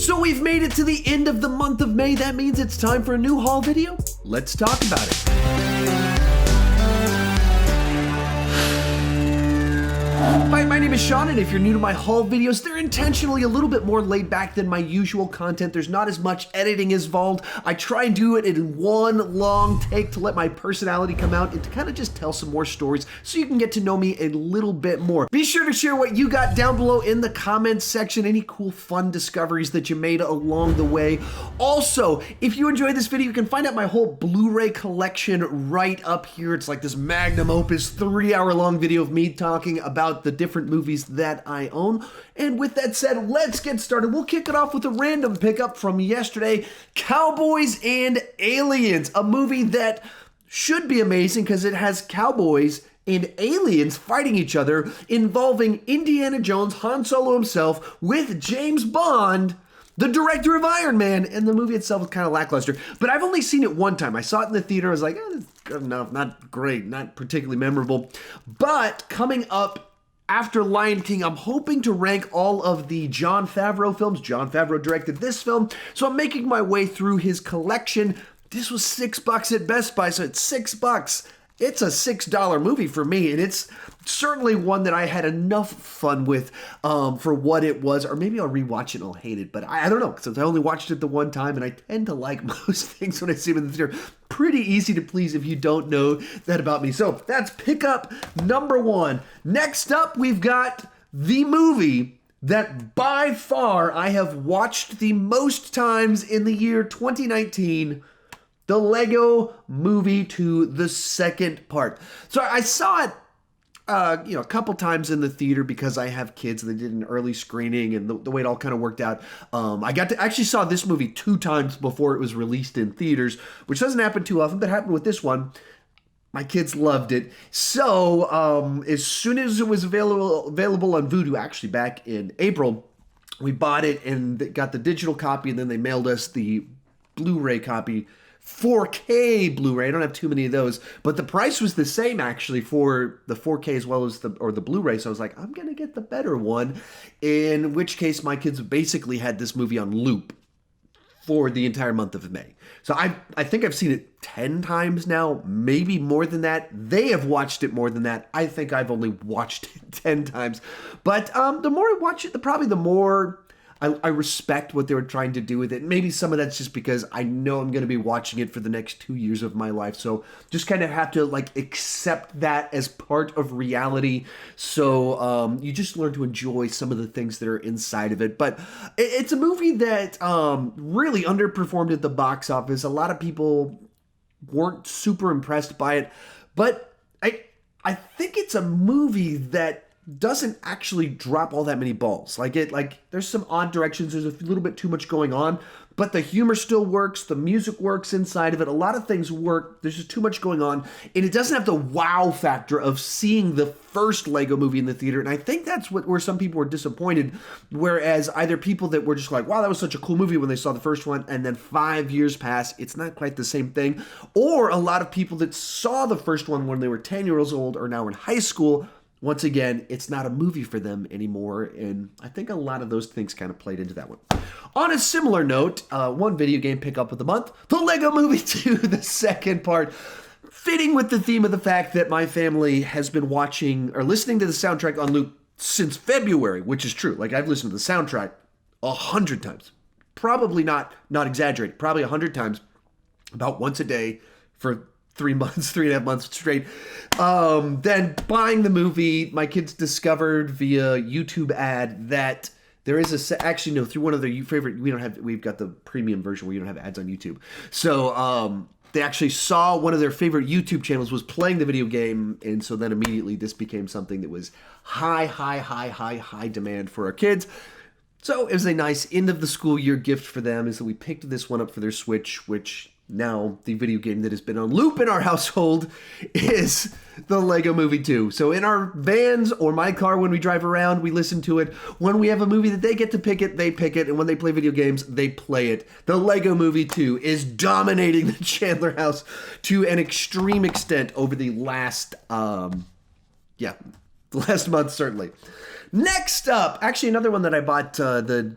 So we've made it to the end of the month of May. That means it's time for a new haul video. Let's talk about it. Hi, my name is Sean, and if you're new to my haul videos, they're intentionally a little bit more laid back than my usual content. There's not as much editing involved. I try and do it in one long take to let my personality come out and to kind of just tell some more stories so you can get to know me a little bit more. Be sure to share what you got down below in the comments section, any cool fun discoveries that you made along the way. Also, if you enjoyed this video, you can find out my whole Blu-ray collection right up here. It's like this magnum opus 3-hour-long video of me talking about the different movies that I own. And with that said, let's get started. We'll kick it off with a random pickup from yesterday, Cowboys and Aliens, a movie that should be amazing because it has cowboys and aliens fighting each other, involving Indiana Jones, Han Solo himself, with James Bond, the director of Iron Man, and the movie itself is kind of lackluster. But I've only seen it one time. I saw it in the theater. I was like, it's good enough, not great, not particularly memorable. But coming up after Lion King, I'm hoping to rank all of the Jon Favreau films. Jon Favreau directed this film, so I'm making my way through his collection. This was $6 at Best Buy, so it's $6. It's a $6 movie for me, and it's certainly one that I had enough fun with for what it was. Or maybe I'll rewatch it and I'll hate it, but I don't know, since I only watched it the one time, and I tend to like most things when I see them in the theater. Pretty easy to please if you don't know that about me. So that's pickup number one. Next up, we've got the movie that by far I have watched the most times in the year 2019, the Lego Movie 2, the second part. So I saw it a couple times in the theater because I have kids and they did an early screening, and the way it all kind of worked out. I actually saw this movie 2 times before it was released in theaters, which doesn't happen too often, but happened with this one. My kids loved it. So as soon as it was available on Vudu, actually back in April, we bought it and got the digital copy, and then they mailed us the Blu-ray copy. 4K Blu-ray. I don't have too many of those, but the price was the same actually for the 4K as well as the Blu-ray. So I was like, I'm gonna get the better one. In which case, my kids basically had this movie on loop for the entire month of May. So I think I've seen it 10 times now, maybe more than that. They have watched it more than that. I think I've only watched it 10 times. But the more I watch it, probably the more I respect what they were trying to do with it. Maybe some of that's just because I know I'm going to be watching it for the next 2 years of my life. So just kind of have to accept that as part of reality. So you just learn to enjoy some of the things that are inside of it. But it's a movie that really underperformed at the box office. A lot of people weren't super impressed by it. But I think it's a movie that doesn't actually drop all that many balls. There's some odd directions. There's a little bit too much going on, but the humor still works. The music works inside of it. A lot of things work. There's just too much going on, and it doesn't have the wow factor of seeing the first Lego movie in the theater. And I think that's where some people were disappointed. Whereas either people that were just like, wow, that was such a cool movie when they saw the first one, and then 5 years pass, it's not quite the same thing. Or a lot of people that saw the first one when they were 10 years old are now in high school. Once again, it's not a movie for them anymore, and I think a lot of those things kind of played into that one. On a similar note, one video game pickup of the month, the Lego Movie 2, the second part, fitting with the theme of the fact that my family has been watching or listening to the soundtrack on loop since February, which is true. I've listened to the soundtrack 100 times. Probably not exaggerating, probably 100 times, about once a day for 3.5 months straight. Then buying the movie, my kids discovered via YouTube ad that there is through one of their favorite, we've got the premium version where you don't have ads on YouTube. So they actually saw one of their favorite YouTube channels was playing the video game, and so then immediately this became something that was high demand for our kids. So it was a nice end of the school year gift for them, is that we picked this one up for their Switch, which now the video game that has been on loop in our household is the Lego Movie 2. So in our vans or my car when we drive around, we listen to it. When we have a movie that they get to pick it, they pick it. And when they play video games, they play it. The Lego Movie 2 is dominating the Chandler house to an extreme extent over the last month, certainly. Next up, actually another one that I bought the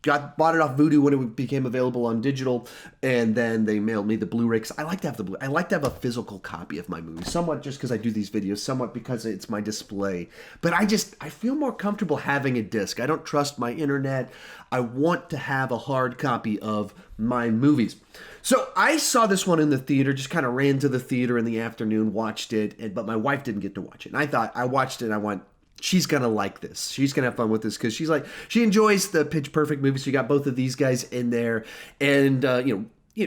bought it off Vudu when it became available on digital, and then they mailed me the Blu-ray. 'Cause I like to have I like to have a physical copy of my movie, somewhat just because I do these videos, somewhat because it's my display. But I feel more comfortable having a disc. I don't trust my internet. I want to have a hard copy of my movies. So I saw this one in the theater, just kind of ran to the theater in the afternoon, watched it, but my wife didn't get to watch it. And I watched it and I went, she's going to like this. She's going to have fun with this because she enjoys the Pitch Perfect movie. So you got both of these guys in there. And,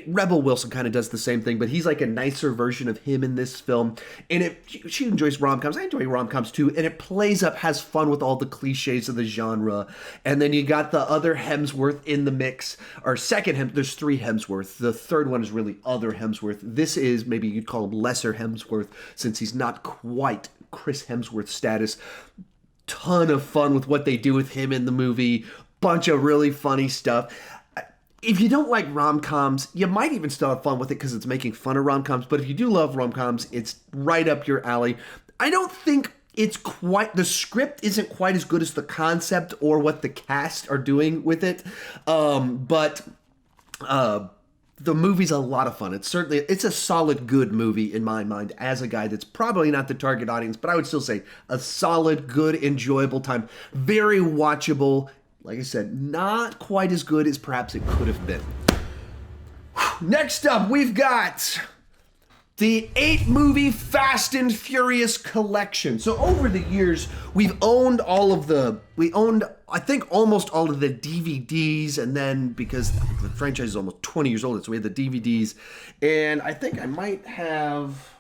Rebel Wilson kind of does the same thing, but he's like a nicer version of him in this film. And she enjoys rom-coms. I enjoy rom-coms too. And it plays up, has fun with all the cliches of the genre. And then you got the other Hemsworth in the mix, or there's 3 Hemsworth. The third one is really other Hemsworth. This is, maybe you'd call him lesser Hemsworth, since he's not quite Chris Hemsworth status. Ton of fun with what they do with him in the movie. Bunch of really funny stuff. If you don't like rom-coms, you might even still have fun with it because it's making fun of rom-coms. But if you do love rom-coms, it's right up your alley. I don't think the script isn't quite as good as the concept or what the cast are doing with it. But the movie's a lot of fun. It's a solid, good movie in my mind as a guy that's probably not the target audience, but I would still say a solid, good, enjoyable time. Very watchable. Like I said, not quite as good as perhaps it could have been. Next up, we've got the 8-movie Fast and Furious collection. So over the years, we've owned I think almost all of the DVDs, and then because the franchise is almost 20 years old, so we had the DVDs, and I think I might have...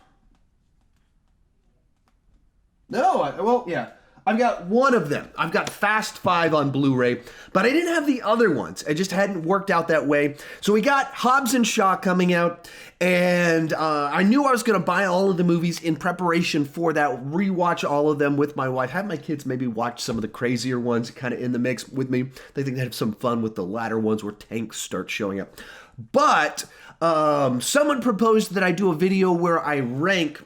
I've got one of them. I've got Fast 5 on Blu-ray, but I didn't have the other ones. It just hadn't worked out that way. So we got Hobbs and Shaw coming out, and I knew I was going to buy all of the movies in preparation for that, rewatch all of them with my wife, have my kids maybe watch some of the crazier ones kind of in the mix with me. They think they have some fun with the latter ones where tanks start showing up. But someone proposed that I do a video where I rank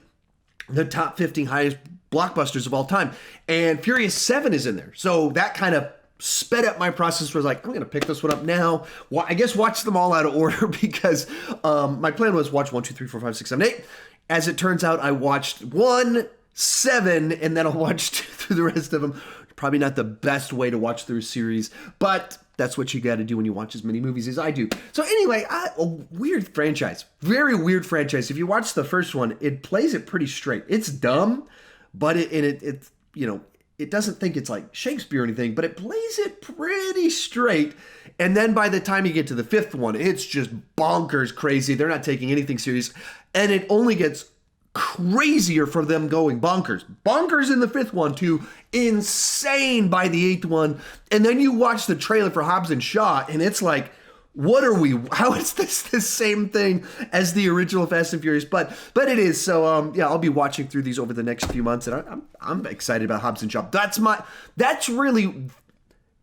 the top 15 highest blockbusters of all time, and Furious 7 is in there. So that kind of sped up my process. Was like, I'm going to pick this one up now. Well, I guess watch them all out of order because my plan was watch 1, 2, 3, 4, 5, 6, 7, 8. As it turns out, I watched 1, 7, and then I'll watch 2 through the rest of them. Probably not the best way to watch through a series, but that's what you got to do when you watch as many movies as I do. So anyway, a weird franchise. Very weird franchise. If you watch the first one, it plays it pretty straight. It's dumb, but it doesn't think it's like Shakespeare or anything, but it plays it pretty straight. And then by the time you get to the 5th one, it's just bonkers crazy. They're not taking anything serious. And it only gets crazier for them going bonkers. Bonkers in the 5th one to insane by the 8th one. And then you watch the trailer for Hobbs and Shaw, and it's like, how is this the same thing as the original Fast and Furious? But it is. So I'll be watching through these over the next few months, and I'm excited about Hobbs and Shaw. That's really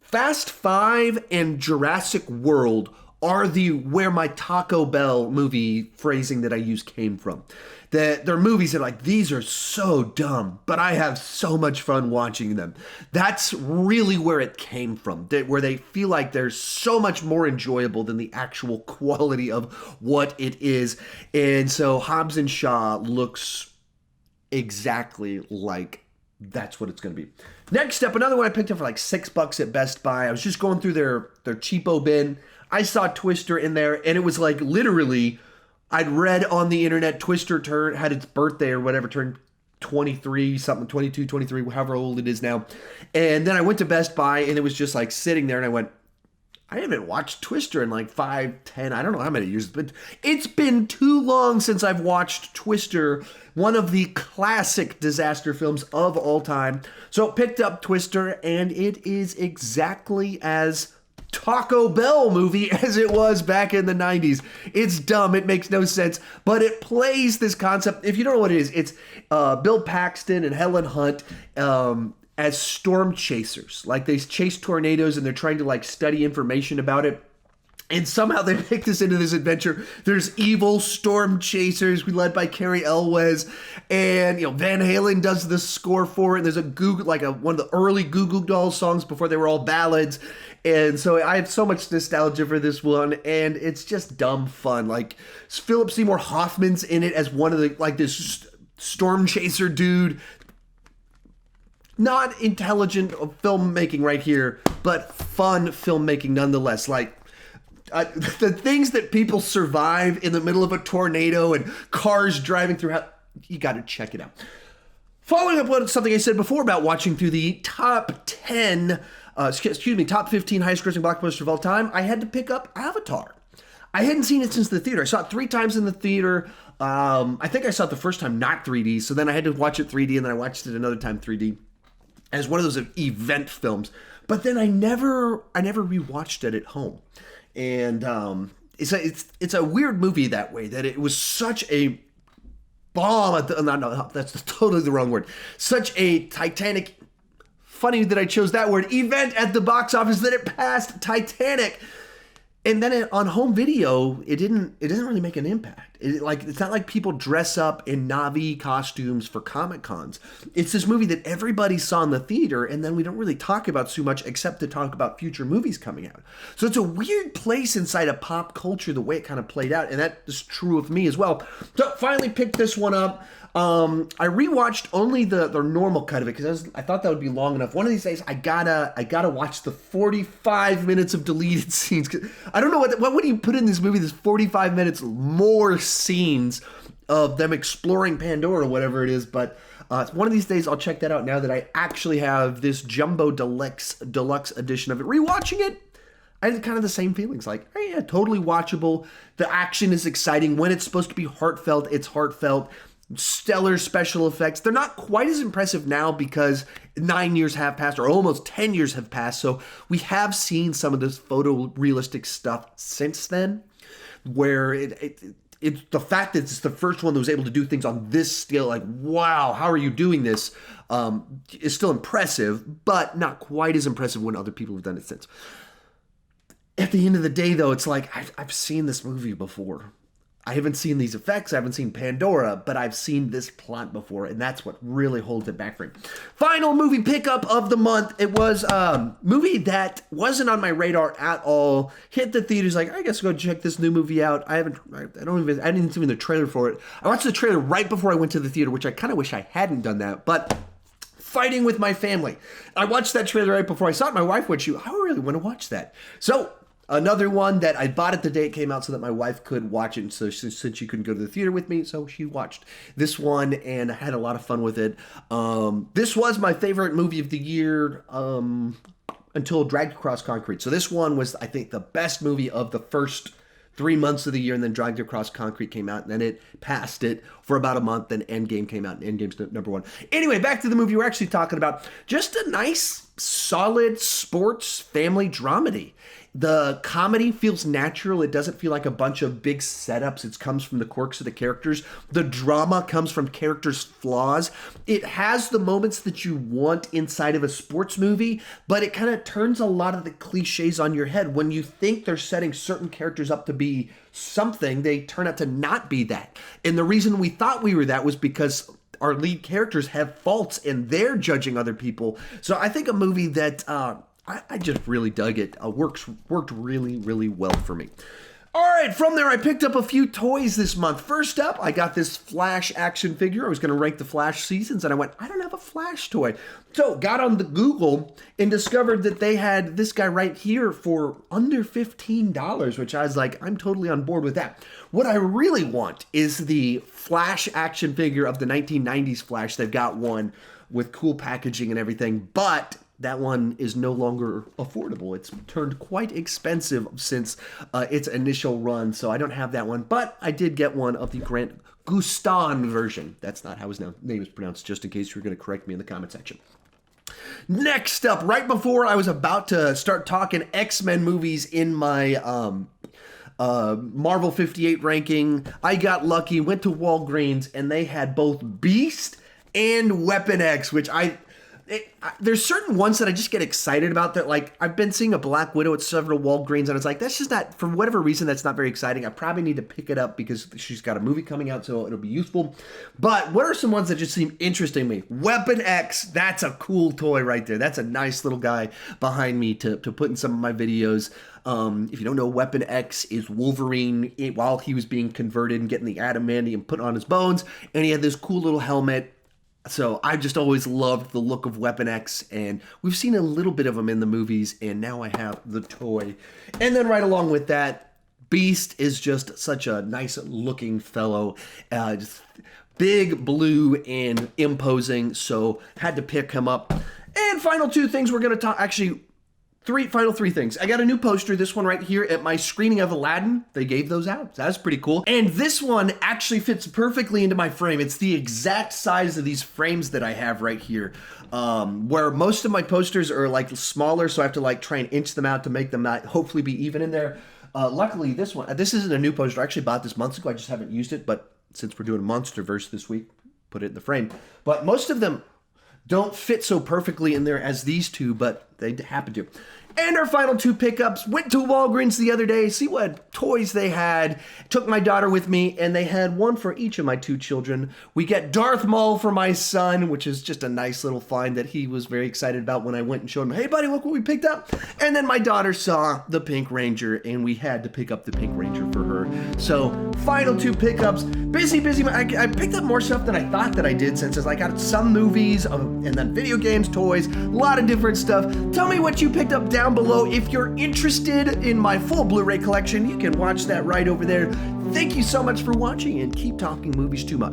Fast 5 and Jurassic World are where my Taco Bell movie phrasing that I use came from. They're movies that are like, these are so dumb, but I have so much fun watching them. That's really where it came from, where they feel like they're so much more enjoyable than the actual quality of what it is. And so Hobbs and Shaw looks exactly like that's what it's going to be. Next up, another one I picked up for like $6 at Best Buy. I was just going through their cheapo bin. I saw Twister in there, and it was like literally, I'd read on the internet Twister had its birthday or whatever, turned 23, something, 22, 23, however old it is now. And then I went to Best Buy, and it was just like sitting there, and I went, I haven't watched Twister in like 5, 10, I don't know how many years, but it's been too long since I've watched Twister, one of the classic disaster films of all time. So picked up Twister, and it is exactly as Taco Bell movie as it was back in the 90s. It's dumb. It makes no sense, but it plays this concept. If you don't know what it is, it's Bill Paxton and Helen Hunt as storm chasers. Like they chase tornadoes and they're trying to like study information about it. And somehow they picked us into this adventure. There's evil storm chasers led by Carrie Elwes, and Van Halen does the score for it. There's a one of the early Goo Goo Dolls songs before they were all ballads, And so I have so much nostalgia for this one, and it's just dumb fun. Like, Philip Seymour Hoffman's in it as one of the, like, this storm chaser dude. Not intelligent filmmaking right here, but fun filmmaking nonetheless. Like, the things that people survive in the middle of a tornado and cars driving through, you got to check it out. Following up on something I said before about watching through the top 15 highest grossing blockbusters of all time, I had to pick up Avatar. I hadn't seen it since the theater. I saw it 3 times in the theater. I think I saw it the first time not 3D, so then I had to watch it 3D, and then I watched it another time 3D as one of those event films. But then I never rewatched it at home. And it's a weird movie that way, that it was such a bomb that's totally the wrong word. Such a Titanic, funny that I chose that word, event at the box office that it passed Titanic. And then on home video, it doesn't really make an impact. It's not like people dress up in Na'vi costumes for Comic Cons. It's this movie that everybody saw in the theater, and then we don't really talk about too much except to talk about future movies coming out. So it's a weird place inside of pop culture, the way it kind of played out, and that is true of me as well. So finally picked this one up. I rewatched only the normal cut of it because I thought that would be long enough. One of these days, I gotta watch the 45 minutes of deleted scenes. I don't know what would you put in this movie? This 45 minutes more scenes of them exploring Pandora or whatever it is. But one of these days, I'll check that out. Now that I actually have this jumbo deluxe edition of it, rewatching it, I had kind of the same feelings. Like, hey, yeah, totally watchable. The action is exciting. When it's supposed to be heartfelt, it's heartfelt. Stellar special effects. They're not quite as impressive now because 9 years have passed, or almost 10 years have passed. So we have seen some of this photorealistic stuff since then, where it's the fact that it's the first one that was able to do things on this scale, like, wow, how are you doing this, is still impressive, but not quite as impressive when other people have done it since. At the end of the day, though, it's like, I've seen this movie before. I haven't seen these effects, I haven't seen Pandora, but I've seen this plot before, and that's what really holds it back for me. Final movie pickup of the month. It was a movie that wasn't on my radar at all. Hit the theaters, like, I guess I'll go check this new movie out. I didn't see the trailer for it. I watched the trailer right before I went to the theater, which I kind of wish I hadn't done that, but fighting with my family. I watched that trailer right before I saw it. My wife went, I really want to watch that. So, another one that I bought it the day it came out so that my wife could watch it, so since she couldn't go to the theater with me, so she watched this one, and I had a lot of fun with it. This was my favorite movie of the year until Dragged Across Concrete. So this one was, I think, the best movie of the first 3 months of the year, and then Dragged Across Concrete came out, and then it passed it for about a month, then Endgame came out, and Endgame's number one. Anyway, back to the movie we're actually talking about. Just a nice, solid sports family dramedy. The comedy feels natural. It doesn't feel like a bunch of big setups. It comes from the quirks of the characters. The drama comes from characters' flaws. It has the moments that you want inside of a sports movie, but it kind of turns a lot of the cliches on your head. When you think they're setting certain characters up to be something, they turn out to not be that. And the reason we thought we were that was because our lead characters have faults and they're judging other people. So I think a movie that I just really dug it. Worked really, really well for me. All right, from there, I picked up a few toys this month. First up, I got this Flash action figure. I was going to rank the Flash seasons, and I went, I don't have a Flash toy. So got on the Google and discovered that they had this guy right here for under $15, which I was like, I'm totally on board with that. What I really want is the Flash action figure of the 1990s Flash. They've got one with cool packaging and everything, but that one is no longer affordable. It's turned quite expensive since its initial run, so I don't have that one. But I did get one of the Grant Gustin version. That's not how his name is pronounced, just in case you're going to correct me in the comment section. Next up, right before I was about to start talking X-Men movies in my Marvel 58 ranking, I got lucky, went to Walgreens, and they had both Beast and Weapon X, which there's certain ones that I just get excited about that, like, I've been seeing a Black Widow at several Walgreens, and it's like, that's just not, for whatever reason, that's not very exciting. I probably need to pick it up because she's got a movie coming out, so it'll be useful. But what are some ones that just seem interesting to me? Weapon X, that's a cool toy right there. That's a nice little guy behind me to put in some of my videos. If you don't know, Weapon X is Wolverine while he was being converted and getting the adamantium put on his bones, and he had this cool little helmet. So I've just always loved the look of Weapon X, and we've seen a little bit of him in the movies, and now I have the toy. And then right along with that, Beast is just such a nice looking fellow, just big, blue, and imposing, so had to pick him up. And final two things we're going to talk, actually, final three things. I got a new poster, this one right here at my screening of Aladdin. They gave those out. That's pretty cool. And this one actually fits perfectly into my frame. It's the exact size of these frames that I have right here. Where most of my posters are like smaller, so I have to like try and inch them out to make them not hopefully be even in there. Luckily this one, this isn't a new poster. I actually bought this months ago. I just haven't used it, but since we're doing a Monsterverse this week, put it in the frame. But most of them don't fit so perfectly in there as these two, but they happen to. And our final two pickups, went to Walgreens the other day, see what toys they had. Took my daughter with me, and they had one for each of my two children. We get Darth Maul for my son, which is just a nice little find that he was very excited about when I went and showed him, hey buddy, look what we picked up. And then my daughter saw the Pink Ranger, and we had to pick up the Pink Ranger for her. So final two pickups, busy. I picked up more stuff than I thought that I did, since I got some movies, and then video games, toys, a lot of different stuff. Tell me what you picked up down below. If you're interested in my full Blu-ray collection, you can watch that right over there. Thank you so much for watching, and keep talking movies too much.